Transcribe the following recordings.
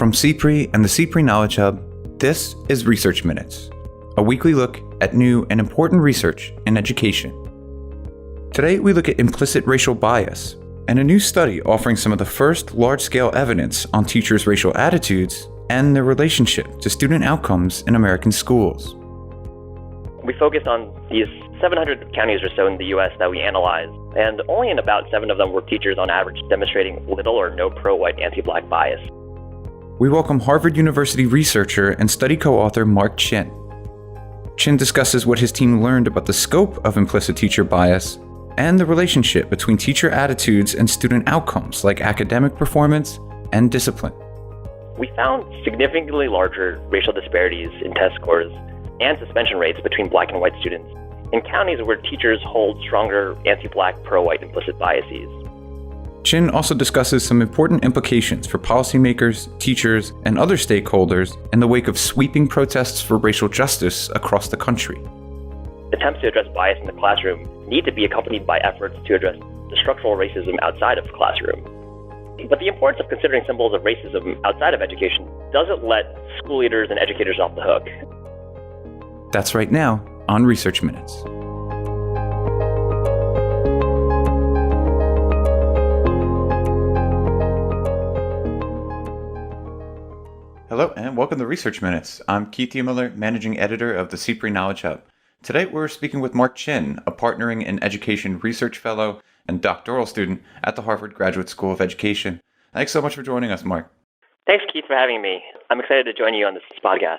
From CPRE and the CPRE Knowledge Hub, this is Research Minutes, a weekly look at new and important research in education. Today, we look at implicit racial bias and a new study offering some of the first large-scale evidence on teachers' racial attitudes and their relationship to student outcomes in American schools. We focused on these 700 counties or so in the U.S. that we analyzed, and only in about 7 of them were teachers on average demonstrating little or no pro-white anti-black bias. We welcome Harvard University researcher and study co-author Mark Chin. Chin discusses what his team learned about the scope of implicit teacher bias and the relationship between teacher attitudes and student outcomes like academic performance and discipline. We found significantly larger racial disparities in test scores and suspension rates between black and white students in counties where teachers hold stronger anti-black, pro-white implicit biases. Chin also discusses some important implications for policymakers, teachers, and other stakeholders in the wake of sweeping protests for racial justice across the country. Attempts to address bias in the classroom need to be accompanied by efforts to address the structural racism outside of the classroom. But the importance of considering symbols of racism outside of education doesn't let school leaders and educators off the hook. That's right now on Research Minutes. Hello and welcome to Research Minutes. I'm Keith Heumiller, Managing Editor of the CPRE Knowledge Hub. Today we're speaking with Mark Chin, a Partnering in Education Research Fellow and doctoral student at the Harvard Graduate School of Education. Thanks so much for joining us, Mark. Thanks, Keith, for having me. I'm excited to join you on this podcast.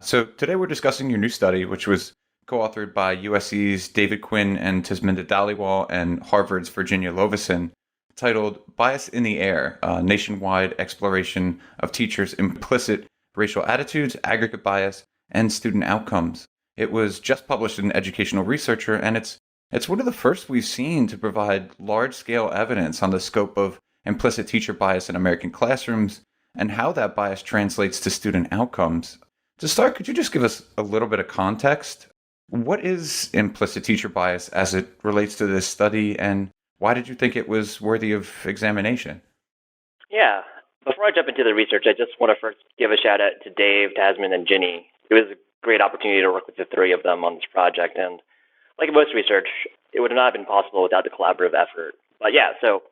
So today we're discussing your new study, which was co-authored by USC's David Quinn and Tisminda Dhaliwal and Harvard's Virginia Lovison, titled Bias in the Air, a nationwide exploration of teachers' implicit racial attitudes, aggregate bias, and student outcomes. It was just published in Educational Researcher, and it's one of the first we've seen to provide large-scale evidence on the scope of implicit teacher bias in American classrooms and how that bias translates to student outcomes. To start, could you just give us a little bit of context? What is implicit teacher bias as it relates to this study, and why did you think it was worthy of examination? Yeah. Before I jump into the research, I just want to first give a shout out to Dave, Tasman, and Ginny. It was a great opportunity to work with the three of them on this project, and like most research, it would not have been possible without the collaborative effort. But yeah, so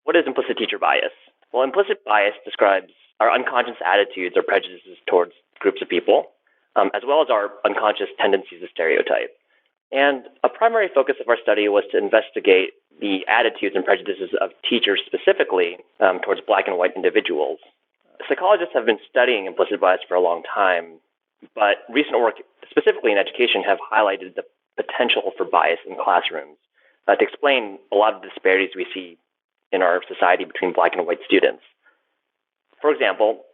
what is implicit teacher bias? Well, implicit bias describes our unconscious attitudes or prejudices towards groups of people, as well as our unconscious tendencies to stereotype. And a primary focus of our study was to investigate the attitudes and prejudices of teachers specifically towards black and white individuals. Psychologists have been studying implicit bias for a long time, but recent work, specifically in education, have highlighted the potential for bias in classrooms to explain a lot of the disparities we see in our society between black and white students. For example,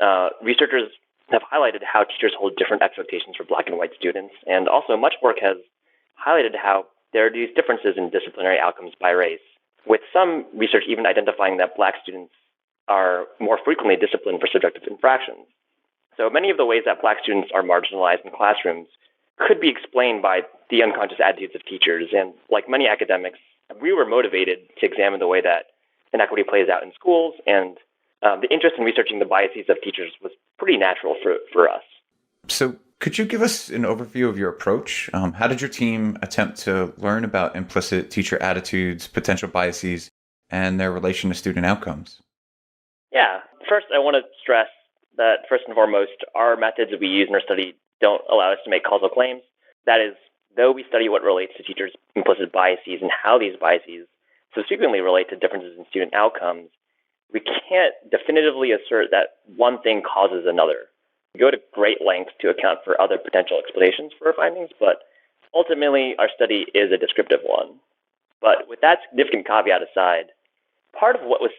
researchers have highlighted how teachers hold different expectations for black and white students, and also much work has highlighted how there are these differences in disciplinary outcomes by race, with some research even identifying that black students are more frequently disciplined for subjective infractions. So many of the ways that black students are marginalized in classrooms could be explained by the unconscious attitudes of teachers. And like many academics, we were motivated to examine the way that inequity plays out in schools, and the interest in researching the biases of teachers was pretty natural for us. So could you give us an overview of your approach? How did your team attempt to learn about implicit teacher attitudes, potential biases, and their relation to student outcomes? Yeah. First, I want to stress that first and foremost, our methods that we use in our study don't allow us to make causal claims. That is, though we study what relates to teachers' implicit biases and how these biases subsequently relate to differences in student outcomes, we can't definitively assert that one thing causes another. We go to great lengths to account for other potential explanations for our findings, but ultimately our study is a descriptive one. But with that significant caveat aside, part of what was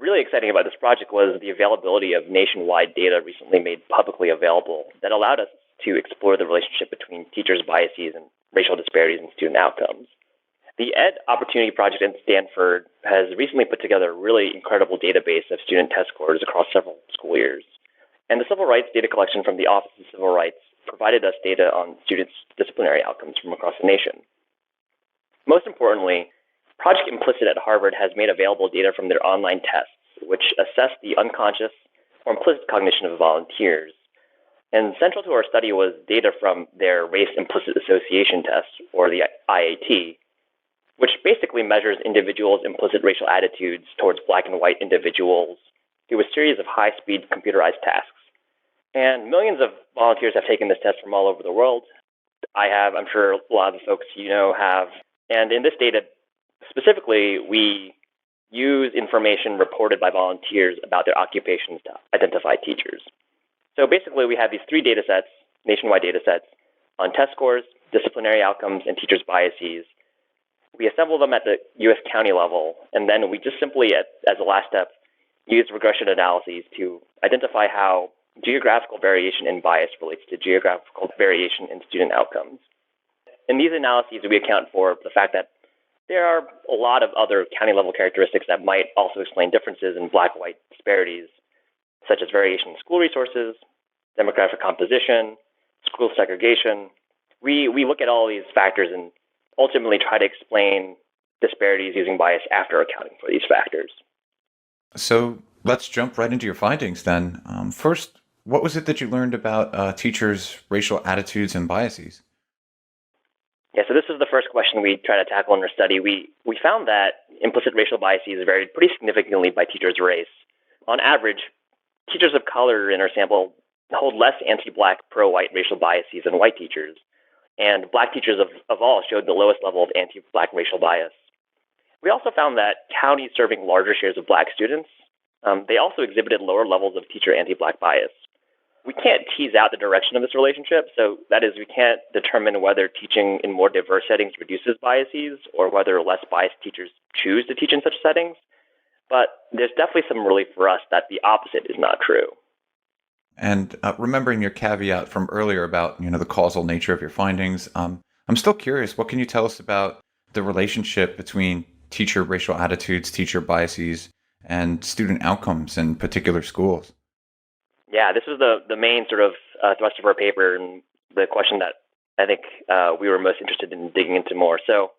really exciting about this project was the availability of nationwide data recently made publicly available that allowed us to explore the relationship between teachers' biases and racial disparities in student outcomes. The Ed Opportunity Project in Stanford has recently put together a really incredible database of student test scores across several school years. And the civil rights data collection from the Office of Civil Rights provided us data on students' disciplinary outcomes from across the nation. Most importantly, Project Implicit at Harvard has made available data from their online tests, which assess the unconscious or implicit cognition of volunteers. And central to our study was data from their Race Implicit Association Test, or the IAT, which basically measures individuals' implicit racial attitudes towards black and white individuals through a series of high-speed computerized tasks. And millions of volunteers have taken this test from all over the world. I have, I'm sure a lot of the folks you know have. And in this data, specifically, we use information reported by volunteers about their occupations to identify teachers. So basically, we have these three data sets, nationwide data sets, on test scores, disciplinary outcomes, and teachers' biases. We assemble them at the U.S. county level, and then we just simply, as a last step, use regression analyses to identify how geographical variation in bias relates to geographical variation in student outcomes. In these analyses, we account for the fact that there are a lot of other county-level characteristics that might also explain differences in black-white disparities, such as variation in school resources, demographic composition, school segregation. We look at all these factors and ultimately try to explain disparities using bias after accounting for these factors. So let's jump right into your findings then. First, what was it that you learned about teachers' racial attitudes and biases? Yeah, so this is the first question we try to tackle in our study. We found that implicit racial biases varied pretty significantly by teachers' race. On average, teachers of color in our sample hold less anti-black, pro-white racial biases than white teachers, and black teachers of all showed the lowest level of anti-black racial bias. We also found that counties serving larger shares of black students, they also exhibited lower levels of teacher anti-black bias. We can't tease out the direction of this relationship, so that is, we can't determine whether teaching in more diverse settings reduces biases or whether less biased teachers choose to teach in such settings. But there's definitely some relief for us that the opposite is not true. And remembering your caveat from earlier about the causal nature of your findings, I'm still curious. What can you tell us about the relationship between teacher racial attitudes, teacher biases, and student outcomes in particular schools? Yeah, this was the main sort of thrust of our paper and the question that I think we were most interested in digging into more. So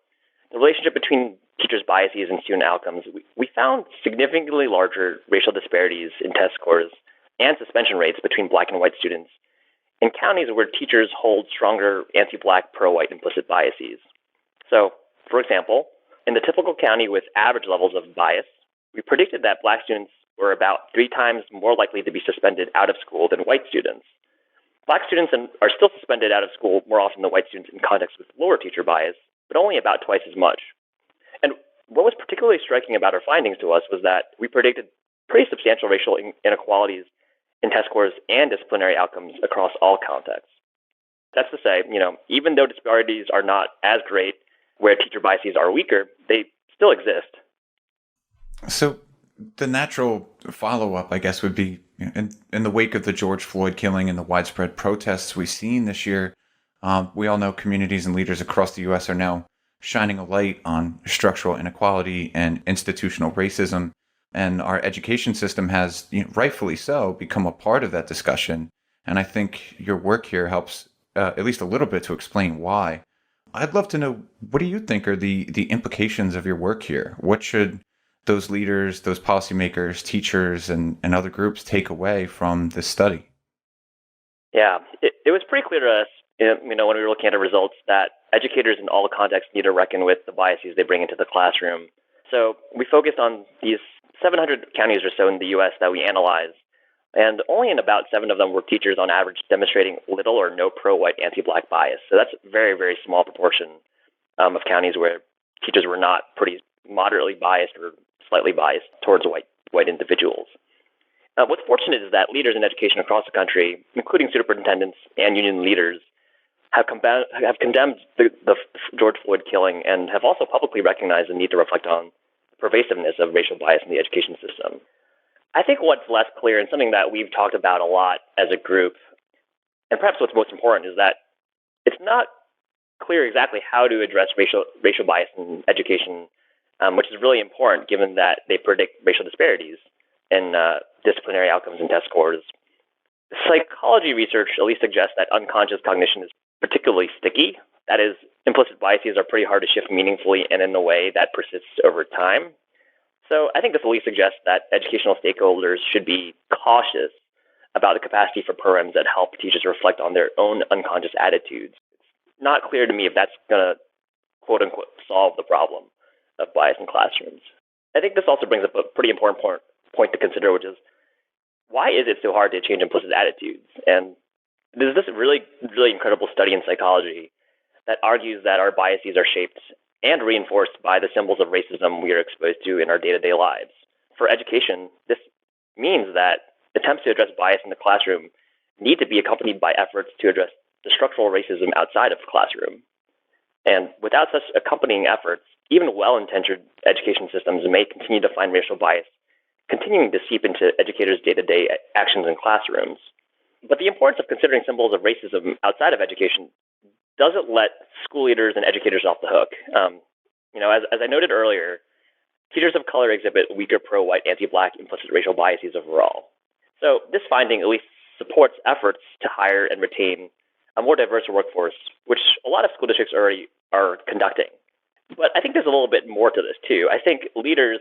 the relationship between teachers' biases and student outcomes, we found significantly larger racial disparities in test scores and suspension rates between black and white students in counties where teachers hold stronger anti-black, pro-white implicit biases. So, for example, in the typical county with average levels of bias, we predicted that black students were about 3 times more likely to be suspended out of school than white students. Black students are still suspended out of school more often than white students in contexts with lower teacher bias, but only about twice as much. And what was particularly striking about our findings to us was that we predicted pretty substantial racial inequalities in test scores and disciplinary outcomes across all contexts. That's to say, even though disparities are not as great where teacher biases are weaker, they still exist. So the natural follow-up, I guess, would be in the wake of the George Floyd killing and the widespread protests we've seen this year, we all know communities and leaders across the U.S. are now shining a light on structural inequality and institutional racism. And our education system has, rightfully so, become a part of that discussion. And I think your work here helps at least a little bit to explain why. I'd love to know, what do you think are the implications of your work here? What should those leaders, those policymakers, teachers, and other groups take away from this study? Yeah, it was pretty clear to us, when we were looking at the results, that educators in all contexts need to reckon with the biases they bring into the classroom. So we focused on these 700 counties or so in the U.S. that we analyzed, and only in about 7 of them were teachers on average demonstrating little or no pro-white anti-black bias. So that's a very, very small proportion of counties where teachers were not pretty moderately biased or slightly biased towards white individuals. What's fortunate is that leaders in education across the country, including superintendents and union leaders, have condemned the George Floyd killing and have also publicly recognized the need to reflect on the pervasiveness of racial bias in the education system. I think what's less clear, and something that we've talked about a lot as a group, and perhaps what's most important, is that it's not clear exactly how to address racial bias in education, which is really important given that they predict racial disparities in disciplinary outcomes and test scores. Psychology research at least suggests that unconscious cognition is particularly sticky. That is, implicit biases are pretty hard to shift meaningfully and in a way that persists over time. So I think this at least suggests that educational stakeholders should be cautious about the capacity for programs that help teachers reflect on their own unconscious attitudes. It's not clear to me if that's going to, quote unquote, solve the problem of bias in classrooms. I think this also brings up a pretty important point to consider, which is why is it so hard to change implicit attitudes? And there's this really, really incredible study in psychology that argues that our biases are shaped and reinforced by the symbols of racism we are exposed to in our day-to-day lives. For education, this means that attempts to address bias in the classroom need to be accompanied by efforts to address the structural racism outside of the classroom. And without such accompanying efforts, even well-intentioned education systems may continue to find racial bias continuing to seep into educators' day-to-day actions in classrooms. But the importance of considering symbols of racism outside of education doesn't let school leaders and educators off the hook. As I noted earlier, teachers of color exhibit weaker pro-white, anti-black, implicit racial biases overall. So this finding at least supports efforts to hire and retain a more diverse workforce, which a lot of school districts already are conducting. But I think there's a little bit more to this, too. I think leaders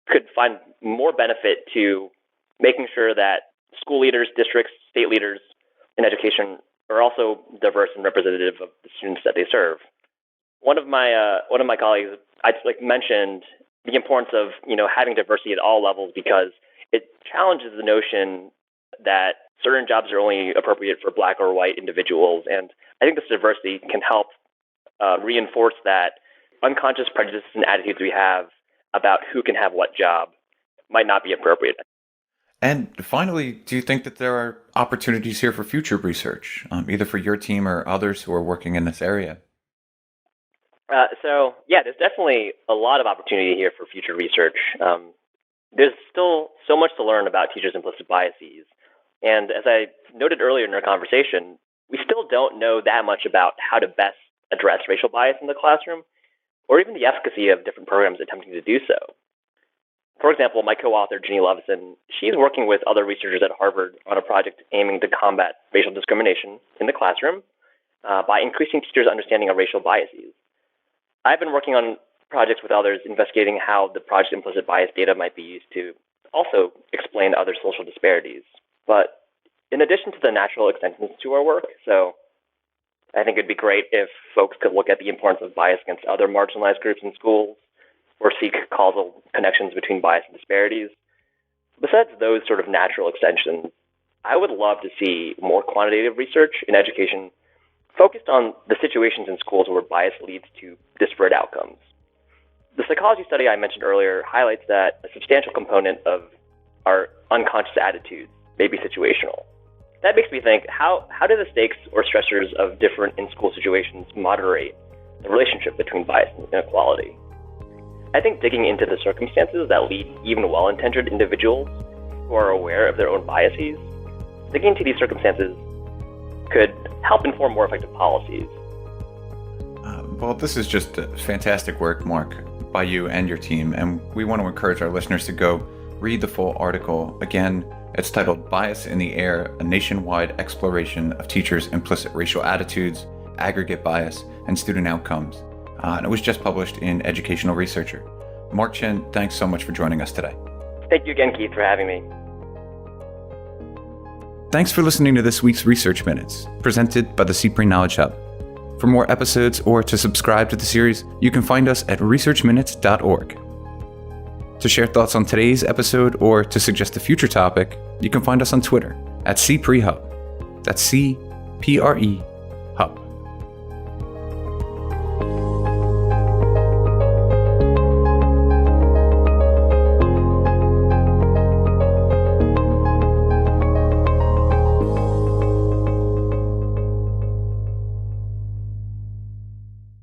could find more benefit to making sure that school leaders, districts, state leaders in education are also diverse and representative of the students that they serve. One of my colleagues, mentioned the importance of having diversity at all levels because it challenges the notion that certain jobs are only appropriate for Black or white individuals, and I think this diversity can help reinforce that unconscious prejudices and attitudes we have about who can have what job might not be appropriate. And finally, do you think that there are opportunities here for future research, either for your team or others who are working in this area? There's definitely a lot of opportunity here for future research. There's still so much to learn about teachers' implicit biases. And as I noted earlier in our conversation, we still don't know that much about how to best address racial bias in the classroom, or even the efficacy of different programs attempting to do so. For example, my co-author, Ginny Levison, she's working with other researchers at Harvard on a project aiming to combat racial discrimination in the classroom by increasing teachers' understanding of racial biases. I've been working on projects with others investigating how the project implicit bias data might be used to also explain other social disparities. But in addition to the natural extensions to our work, so I think it'd be great if folks could look at the importance of bias against other marginalized groups in schools or seek causal connections between bias and disparities. Besides those sort of natural extensions, I would love to see more quantitative research in education focused on the situations in schools where bias leads to disparate outcomes. The psychology study I mentioned earlier highlights that a substantial component of our unconscious attitudes may be situational. That makes me think, how do the stakes or stressors of different in-school situations moderate the relationship between bias and inequality? I think digging into the circumstances that lead even well-intentioned individuals who are aware of their own biases, digging into these circumstances could help inform more effective policies. Well, this is just fantastic work, Mark, by you and your team, and we want to encourage our listeners to go read the full article. Again, it's titled Bias in the Air, a nationwide exploration of teachers' implicit racial attitudes, aggregate bias, and student outcomes. And it was just published in Educational Researcher. Mark Chen, thanks so much for joining us today. Thank you again, Keith, for having me. Thanks for listening to this week's Research Minutes, presented by the CPRE Knowledge Hub. For more episodes or to subscribe to the series, you can find us at researchminutes.org. To share thoughts on today's episode or to suggest a future topic, you can find us on Twitter at CPRE Hub. That's CPRE